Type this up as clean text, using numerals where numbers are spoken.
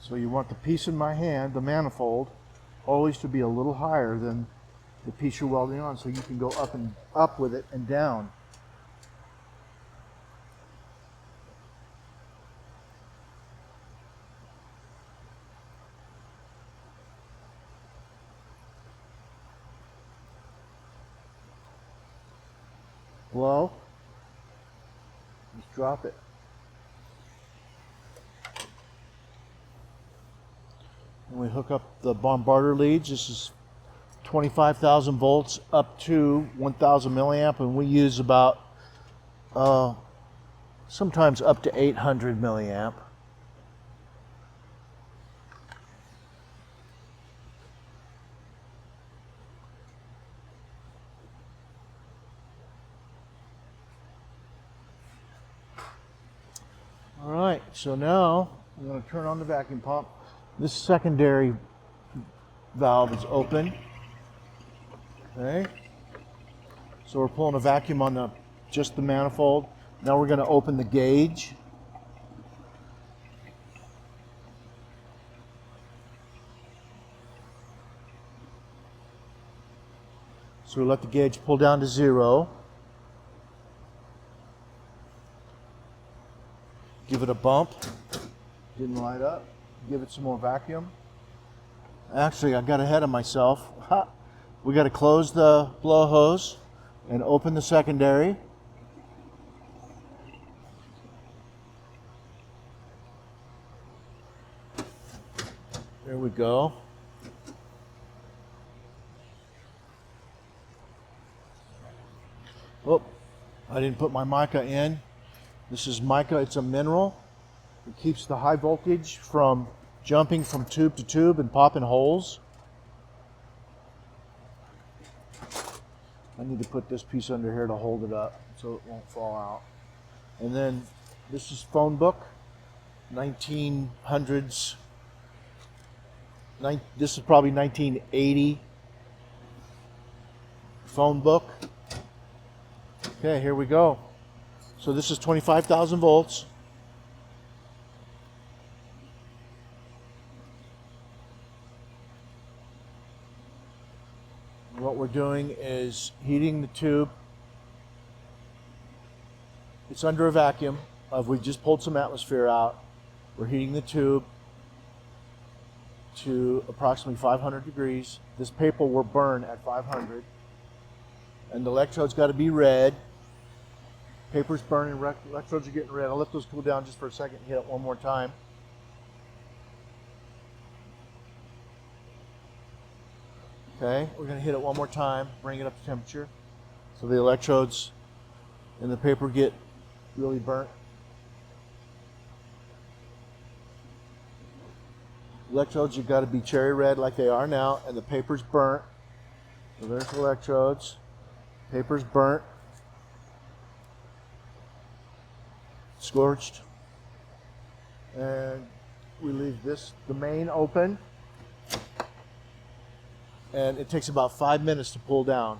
So you want the piece in my hand, the manifold, always to be a little higher than the piece you're welding on, so you can go up and up with it and down. Blow. Just drop it. And we hook up the bombarder leads. This is 25,000 volts up to 1,000 milliamp, and we use about sometimes up to 800 milliamp. All right, so now I'm going to turn on the vacuum pump. This secondary valve is open. Okay, so we're pulling a vacuum on just the manifold. Now we're going to open the gauge. So we let the gauge pull down to 0. Give it a bump. Didn't light up. Give it some more vacuum. Actually, I got ahead of myself. Ha! We got to close the blow hose and open the secondary. There we go. Oh, I didn't put my mica in. This is mica, it's a mineral. It keeps the high voltage from jumping from tube to tube and popping holes. I need to put this piece under here to hold it up so it won't fall out. And then this is phone book, 1900s. This is probably 1980 phone book. Okay, here we go. So this is 25,000 volts. What we're doing is heating the tube. It's under a vacuum. We just pulled some atmosphere out. We're heating the tube to approximately 500 degrees. This paper will burn at 500. And the electrode's got to be red. Paper's burning, electrodes are getting red. I'll let those cool down just for a second and hit it one more time. Okay, we're going to hit it one more time, bring it up to temperature. So the electrodes and the paper get really burnt. Electrodes, you've got to be cherry red like they are now, and the paper's burnt. So there's the electrodes. Paper's burnt. Scorched. And we leave the main open. And it takes about 5 minutes to pull down.